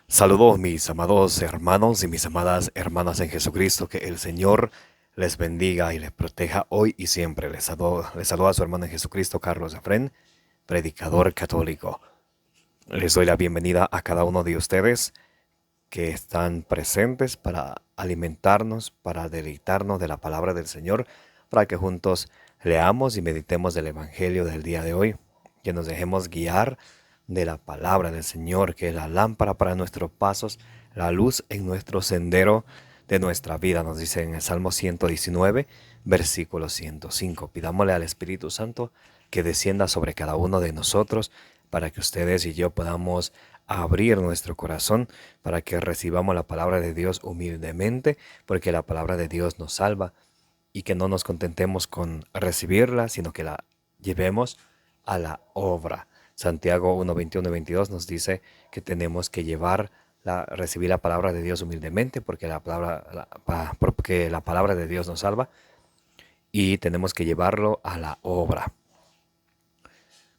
Saludos mis amados hermanos y mis amadas hermanas en Jesucristo, que el Señor les bendiga y les proteja hoy y siempre. Les saluda a su hermano en Jesucristo, Carlos Efrén, predicador católico. Les doy la bienvenida a cada uno de ustedes que están presentes para alimentarnos, para deleitarnos de la palabra del Señor, para que juntos leamos y meditemos del Evangelio del día de hoy, que nos dejemos guiar de la palabra del Señor, que es la lámpara para nuestros pasos, la luz en nuestro sendero de nuestra vida, nos dice en el Salmo 119, versículo 105. Pidámosle al Espíritu Santo que descienda sobre cada uno de nosotros para que ustedes y yo podamos abrir nuestro corazón para que recibamos la palabra de Dios humildemente, porque la palabra de Dios nos salva y que no nos contentemos con recibirla, sino que la llevemos a la obra. Santiago 1, 21 y 22 nos dice que tenemos que recibir la palabra de Dios humildemente, porque porque la palabra de Dios nos salva, y tenemos que llevarlo a la obra.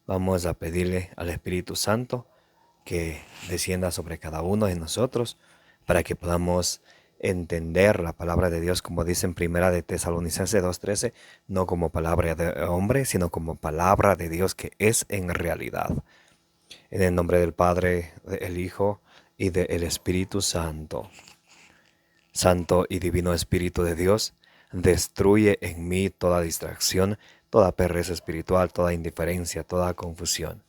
Vamos a pedirle al Espíritu Santo que descienda sobre cada uno de nosotros para que podamos entender la palabra de Dios, como dice en Primera de Tesalonicenses 2:13, no como palabra de hombre, sino como palabra de Dios que es en realidad. En el nombre del Padre, del Hijo y del Espíritu Santo. Santo y divino Espíritu de Dios, destruye en mí toda distracción, toda pereza espiritual, toda indiferencia, toda confusión,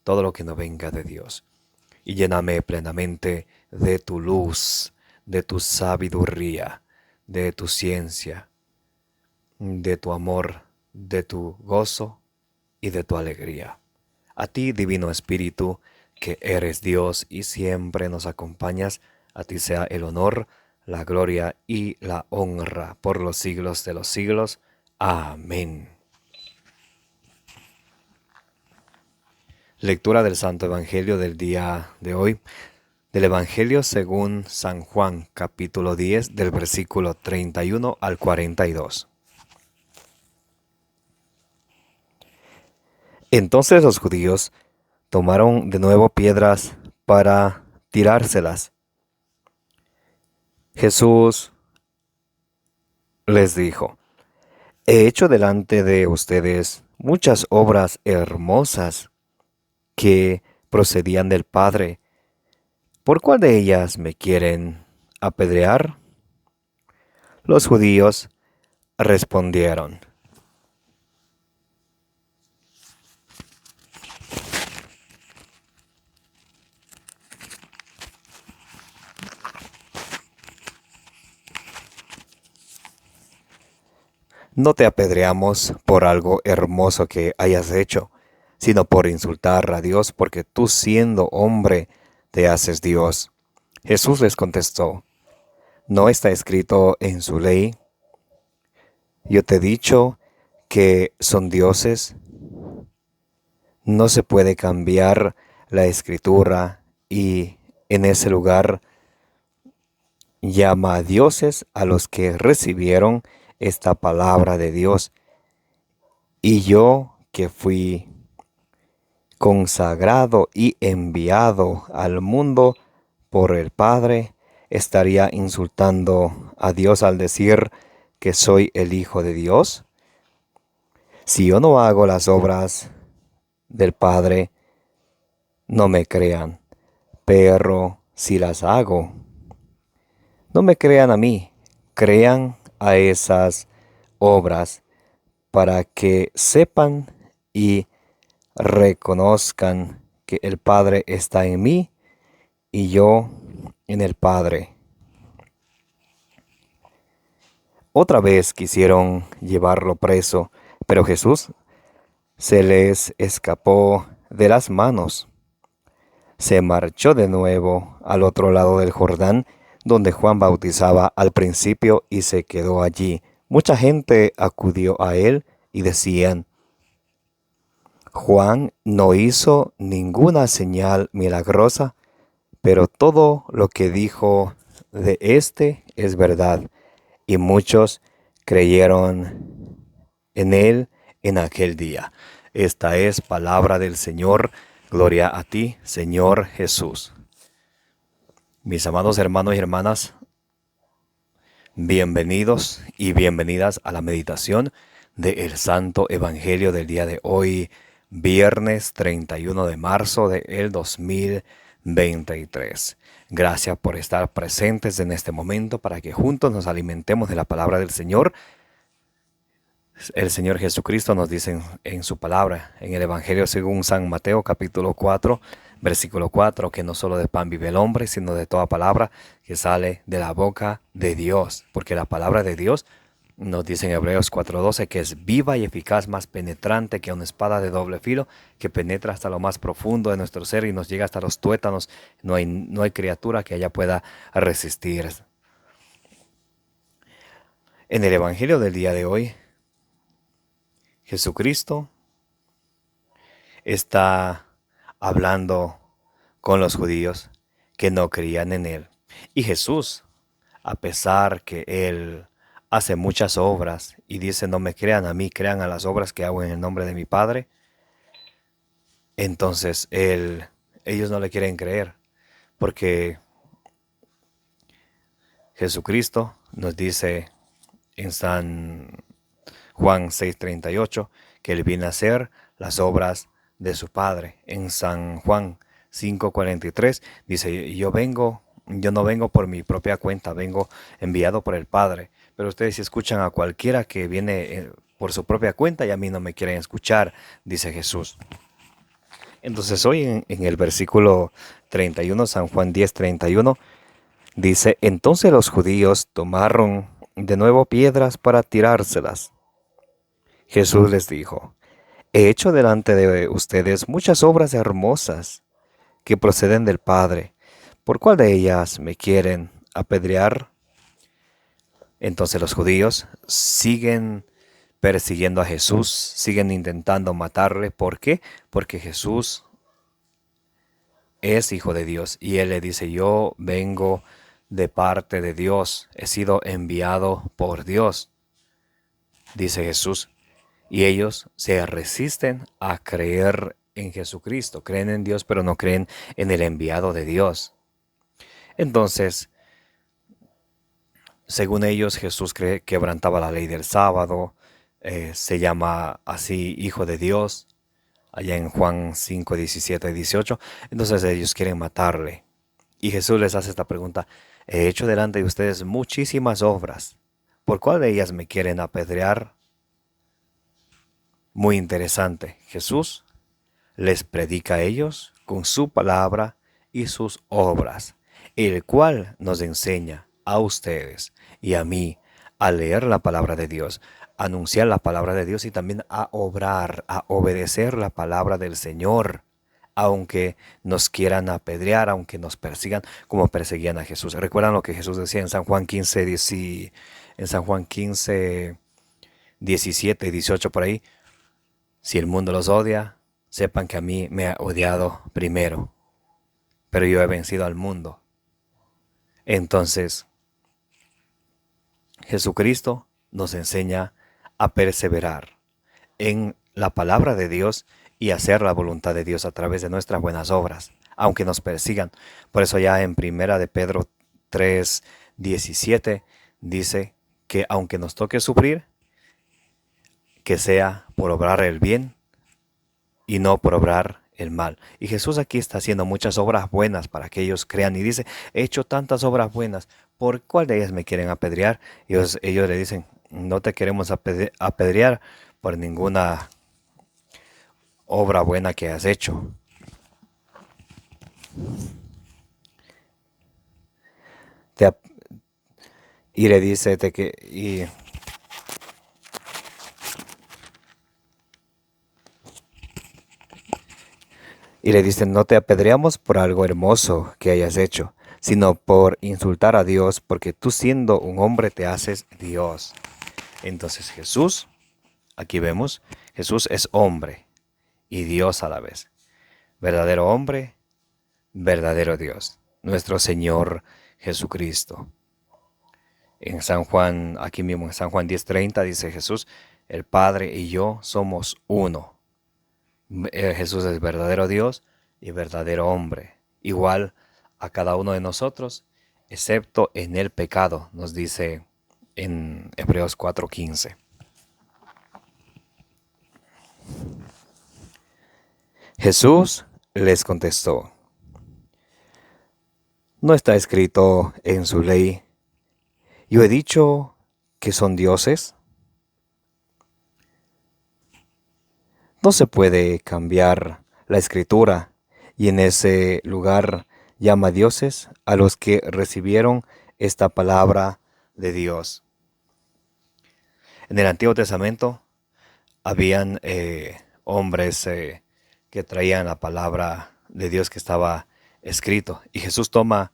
todo lo que no venga de Dios. Y lléname plenamente de tu luz, de tu sabiduría, de tu ciencia, de tu amor, de tu gozo y de tu alegría. A ti, Divino Espíritu, que eres Dios y siempre nos acompañas, a ti sea el honor, la gloria y la honra por los siglos de los siglos. Amén. Lectura del Santo Evangelio del día de hoy. Del Evangelio según San Juan, capítulo 10, del versículo 31 al 42. Entonces los judíos tomaron de nuevo piedras para tirárselas. Jesús les dijo: He hecho delante de ustedes muchas obras hermosas que procedían del Padre. ¿Por cuál de ellas me quieren apedrear? Los judíos respondieron: No te apedreamos por algo hermoso que hayas hecho, sino por insultar a Dios, porque tú siendo hombre te haces Dios. Jesús les contestó: ¿No está escrito en su ley? Yo te he dicho que son dioses. No se puede cambiar la escritura y en ese lugar llama a dioses a los que recibieron esta palabra de Dios. Y yo que fui consagrado y enviado al mundo por el Padre, estaría insultando a Dios al decir que soy el Hijo de Dios. Si yo no hago las obras del Padre, no me crean, pero si las hago, no me crean a mí, crean a esas obras para que sepan y reconozcan que el Padre está en mí y yo en el Padre. Otra vez quisieron llevarlo preso, pero Jesús se les escapó de las manos. Se marchó de nuevo al otro lado del Jordán, donde Juan bautizaba al principio, y se quedó allí. Mucha gente acudió a él y decían: Juan no hizo ninguna señal milagrosa, pero todo lo que dijo de éste es verdad. Y muchos creyeron en él en aquel día. Esta es palabra del Señor. Gloria a ti, Señor Jesús. Mis amados hermanos y hermanas, bienvenidos y bienvenidas a la meditación del Santo Evangelio del día de hoy, viernes 31 de marzo del 2023. Gracias por estar presentes en este momento para que juntos nos alimentemos de la palabra del Señor. El Señor Jesucristo nos dice en su palabra, en el Evangelio según San Mateo capítulo 4, versículo 4, que no solo de pan vive el hombre, sino de toda palabra que sale de la boca de Dios. Porque la palabra de Dios nos dice en Hebreos 4:12 que es viva y eficaz, más penetrante que una espada de doble filo, que penetra hasta lo más profundo de nuestro ser y nos llega hasta los tuétanos. No hay criatura que ella pueda resistir. En el Evangelio del día de hoy, Jesucristo está hablando con los judíos que no creían en Él. Y Jesús, a pesar que Él hace muchas obras y dice, no me crean a mí, crean a las obras que hago en el nombre de mi Padre, entonces ellos no le quieren creer, porque Jesucristo nos dice en San Juan 6:38 que Él viene a hacer las obras de su Padre. En San Juan 5:43 dice, yo no vengo por mi propia cuenta, vengo enviado por el Padre. Pero ustedes si escuchan a cualquiera que viene por su propia cuenta y a mí no me quieren escuchar, dice Jesús. Entonces hoy en el versículo 31, San Juan 10:31, dice, entonces los judíos tomaron de nuevo piedras para tirárselas. Jesús les dijo, he hecho delante de ustedes muchas obras hermosas que proceden del Padre. ¿Por cuál de ellas me quieren apedrear? Entonces los judíos siguen persiguiendo a Jesús, siguen intentando matarle. ¿Por qué? Porque Jesús es hijo de Dios y Él le dice, yo vengo de parte de Dios, he sido enviado por Dios, dice Jesús. Y ellos se resisten a creer en Jesucristo. Creen en Dios, pero no creen en el enviado de Dios. Entonces, según ellos, Jesús quebrantaba la ley del sábado. Se llama así Hijo de Dios, allá en Juan 5, 17 y 18. Entonces ellos quieren matarle. Y Jesús les hace esta pregunta. He hecho delante de ustedes muchísimas obras. ¿Por cuál de ellas me quieren apedrear? Muy interesante. Jesús les predica a ellos con su palabra y sus obras, el cual nos enseña a ustedes y a mí a leer la palabra de Dios, a anunciar la palabra de Dios y también a obrar, a obedecer la palabra del Señor, aunque nos quieran apedrear, aunque nos persigan como perseguían a Jesús. ¿Recuerdan lo que Jesús decía en San Juan 15, 17 y 18 por ahí? Si el mundo los odia, sepan que a mí me ha odiado primero, pero yo he vencido al mundo. Entonces, Jesucristo nos enseña a perseverar en la palabra de Dios y hacer la voluntad de Dios a través de nuestras buenas obras, aunque nos persigan. Por eso ya en Primera de Pedro 3:17 dice que aunque nos toque sufrir, que sea por obrar el bien y no por obrar el mal. Y Jesús aquí está haciendo muchas obras buenas para que ellos crean y dice, he hecho tantas obras buenas, ¿por cuál de ellas me quieren apedrear? Ellos le dicen, no te queremos apedrear por ninguna obra buena que has hecho. Y le dice y le dicen, no te apedreamos por algo hermoso que hayas hecho, sino por insultar a Dios, porque tú siendo un hombre te haces Dios. Entonces Jesús, aquí vemos, Jesús es hombre y Dios a la vez. Verdadero hombre, verdadero Dios, nuestro Señor Jesucristo. En San Juan, aquí mismo en San Juan 10:30 dice Jesús, el Padre y yo somos uno. Jesús es verdadero Dios y verdadero hombre, igual a cada uno de nosotros, excepto en el pecado, nos dice en Hebreos 4:15. Jesús les contestó: ¿no está escrito en su ley, yo he dicho que son dioses? No se puede cambiar la escritura, y en ese lugar llama dioses a los que recibieron esta palabra de Dios. En el Antiguo Testamento habían hombres que traían la palabra de Dios que estaba escrito, y Jesús toma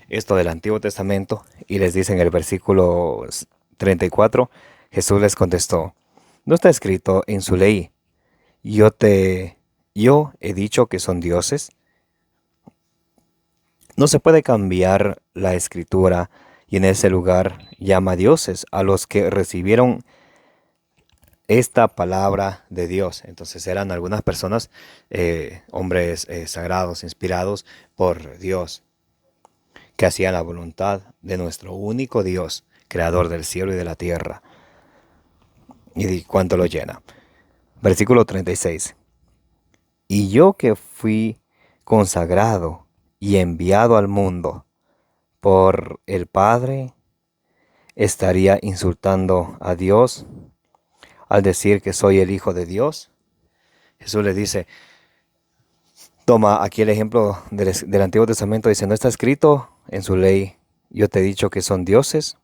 esto del Antiguo Testamento y les dice en el versículo 34, Jesús les contestó: ¿no está escrito en su ley, yo he dicho que son dioses? No se puede cambiar la escritura, y en ese lugar llama dioses a los que recibieron esta palabra de Dios. Entonces eran algunas personas, hombres sagrados, inspirados por Dios, que hacían la voluntad de nuestro único Dios, creador del cielo y de la tierra. Y cuánto lo llena. Versículo 36. Y yo que fui consagrado y enviado al mundo por el Padre, estaría insultando a Dios al decir que soy el Hijo de Dios. Jesús le dice, toma aquí el ejemplo del Antiguo Testamento, dice: ¿no está escrito en su ley, yo te he dicho que son dioses?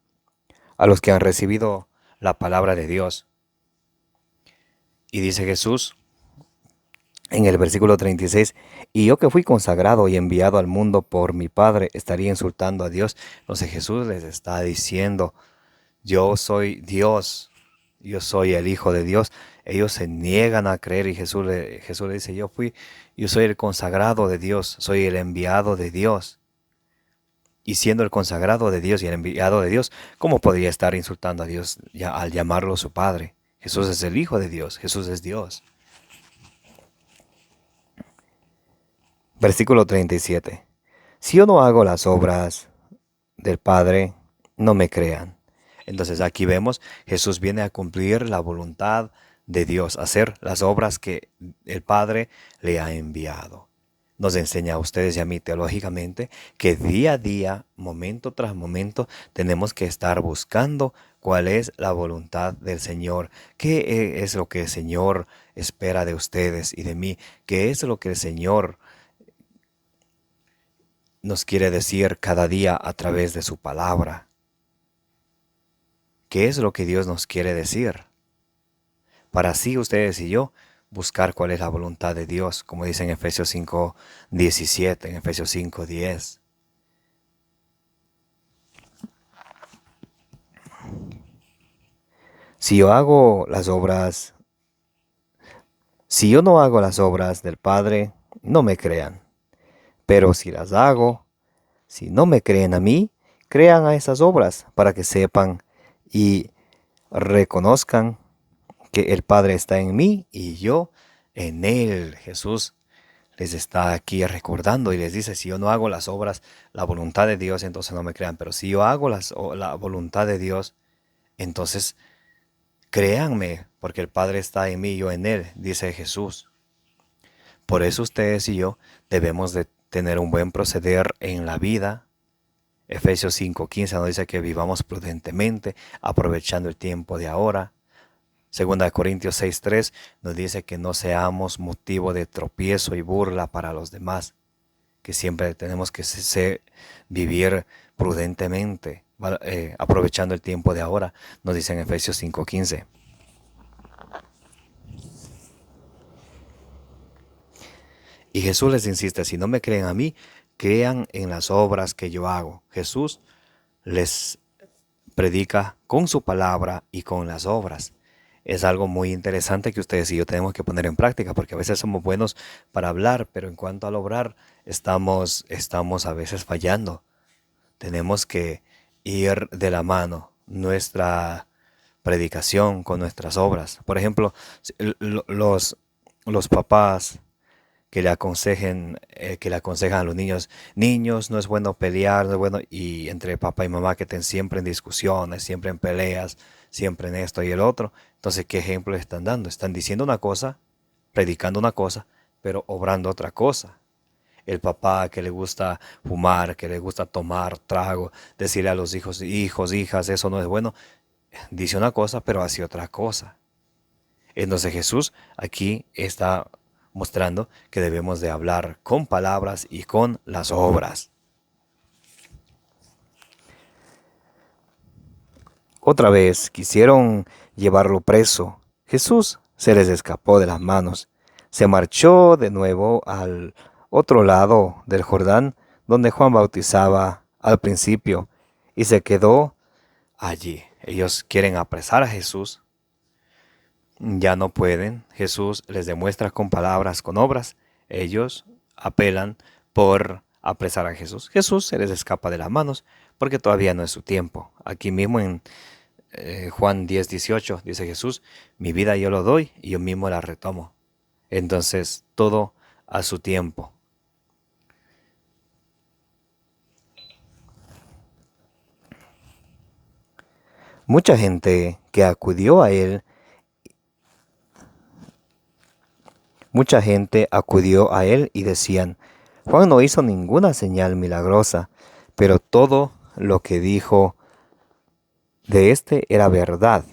A los que han recibido la palabra de Dios. Y dice Jesús en el versículo 36, y yo que fui consagrado y enviado al mundo por mi Padre, estaría insultando a Dios. Entonces Jesús les está diciendo: yo soy Dios, yo soy el Hijo de Dios. Ellos se niegan a creer, y Jesús le dice: yo soy el consagrado de Dios, soy el enviado de Dios. Y siendo el consagrado de Dios y el enviado de Dios, ¿cómo podría estar insultando a Dios al llamarlo su Padre? Jesús es el Hijo de Dios, Jesús es Dios. Versículo 37. Si yo no hago las obras del Padre, no me crean. Entonces aquí vemos, Jesús viene a cumplir la voluntad de Dios, hacer las obras que el Padre le ha enviado. Nos enseña a ustedes y a mí teológicamente que día a día, momento tras momento, tenemos que estar buscando cuál es la voluntad del Señor, qué es lo que el Señor espera de ustedes y de mí, qué es lo que el Señor nos quiere decir cada día a través de su palabra. ¿Qué es lo que Dios nos quiere decir? Para así ustedes y yo buscar cuál es la voluntad de Dios, como dice en Efesios 5:17, en Efesios 5:10. Si yo no hago las obras del Padre, no me crean. Pero si las hago, si no me creen a mí, crean a esas obras, para que sepan y reconozcan que el Padre está en mí y yo en Él. Jesús les está aquí recordando y les dice: si yo no hago las obras, la voluntad de Dios, entonces no me crean. Pero si yo hago la voluntad de Dios, entonces créanme, porque el Padre está en mí y yo en Él, dice Jesús. Por eso ustedes y yo debemos de tener un buen proceder en la vida. Efesios 5:15 nos dice que vivamos prudentemente, aprovechando el tiempo de ahora. Segunda de Corintios 6:3 nos dice que no seamos motivo de tropiezo y burla para los demás, que siempre tenemos que vivir prudentemente, aprovechando el tiempo de ahora, nos dice en Efesios 5:15. Y Jesús les insiste: si no me creen a mí, crean en las obras que yo hago. Jesús les predica con su palabra y con las obras. Es algo muy interesante que ustedes y yo tenemos que poner en práctica, porque a veces somos buenos para hablar, pero en cuanto al obrar estamos a veces fallando. Tenemos que ir de la mano nuestra predicación con nuestras obras. Por ejemplo, los papás que le aconsejan a los niños, niños, no es bueno pelear, no es bueno, y entre papá y mamá que estén siempre en discusiones, siempre en peleas, siempre en esto y el otro. Entonces, ¿qué ejemplo le están dando? Están diciendo una cosa, predicando una cosa, pero obrando otra cosa. El papá que le gusta fumar, que le gusta tomar trago, decirle a los hijos, hijos, hijas, eso no es bueno, dice una cosa, pero hace otra cosa. Entonces Jesús aquí está mostrando que debemos de hablar con palabras y con las obras. Otra vez quisieron llevarlo preso. Jesús se les escapó de las manos. Se marchó de nuevo al otro lado del Jordán, donde Juan bautizaba al principio, y se quedó allí. Ellos quieren apresar a Jesús. Ya no pueden. Jesús les demuestra con palabras, con obras. Ellos apelan por apresar a Jesús. Jesús se les escapa de las manos porque todavía no es su tiempo. Aquí mismo en Juan 10:18 dice Jesús, mi vida yo lo doy y yo mismo la retomo. Entonces todo a su tiempo. Mucha gente que acudió a él Mucha gente acudió a él y decían, Juan no hizo ninguna señal milagrosa, pero todo lo que dijo de éste era verdad.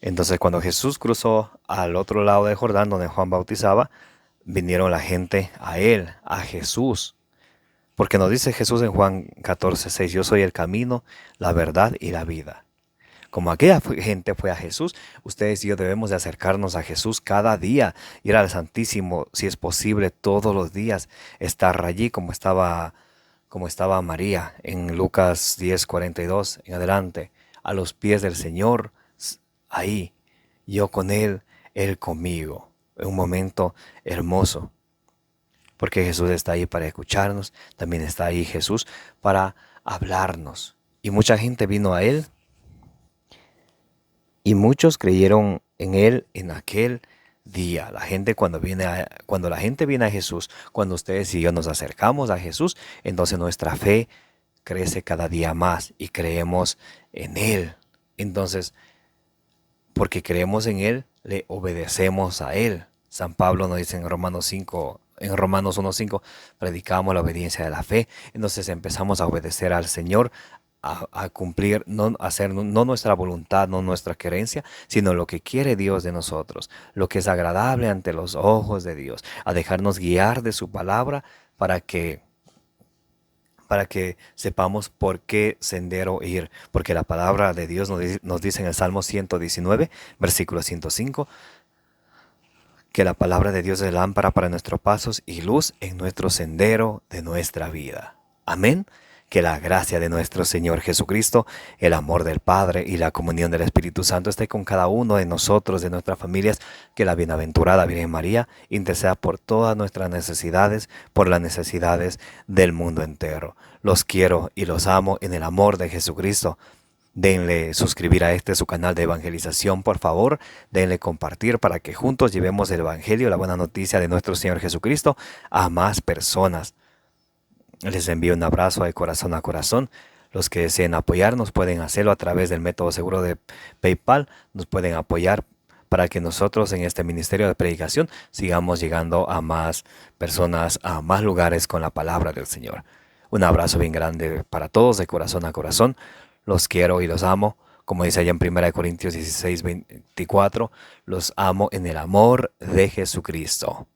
Entonces cuando Jesús cruzó al otro lado del Jordán donde Juan bautizaba, vinieron la gente a él, a Jesús. Porque nos dice Jesús en Juan 14:6, yo soy el camino, la verdad y la vida. Como aquella gente fue a Jesús, ustedes y yo debemos de acercarnos a Jesús cada día, ir al Santísimo, si es posible, todos los días, estar allí como estaba María en Lucas 10:42 en adelante, a los pies del Señor, ahí, yo con Él conmigo. Un momento hermoso, porque Jesús está ahí para escucharnos, también está ahí Jesús para hablarnos. Y mucha gente vino a Él. Y muchos creyeron en él en aquel día. Cuando la gente viene a Jesús, cuando ustedes y yo nos acercamos a Jesús, entonces nuestra fe crece cada día más y creemos en él. Entonces, porque creemos en él, le obedecemos a él. San Pablo nos dice en Romanos 1:5, predicamos la obediencia de la fe. Entonces empezamos a obedecer al Señor, a cumplir, no nuestra voluntad, no nuestra querencia, sino lo que quiere Dios de nosotros, lo que es agradable ante los ojos de Dios, a dejarnos guiar de su palabra para que sepamos por qué sendero ir, porque la palabra de Dios nos dice en el Salmo 119, versículo 105, que la palabra de Dios es lámpara para nuestros pasos y luz en nuestro sendero de nuestra vida. Amén. Que la gracia de nuestro Señor Jesucristo, el amor del Padre y la comunión del Espíritu Santo esté con cada uno de nosotros, de nuestras familias. Que la bienaventurada Virgen María interceda por todas nuestras necesidades, por las necesidades del mundo entero. Los quiero y los amo en el amor de Jesucristo. Denle suscribir a su canal de evangelización, por favor. Denle compartir para que juntos llevemos el Evangelio, la buena noticia de nuestro Señor Jesucristo a más personas. Les envío un abrazo de corazón a corazón. Los que deseen apoyarnos pueden hacerlo a través del método seguro de PayPal. Nos pueden apoyar para que nosotros en este ministerio de predicación sigamos llegando a más personas, a más lugares con la palabra del Señor. Un abrazo bien grande para todos de corazón a corazón. Los quiero y los amo. Como dice allá en 1 Corintios 16:24, los amo en el amor de Jesucristo.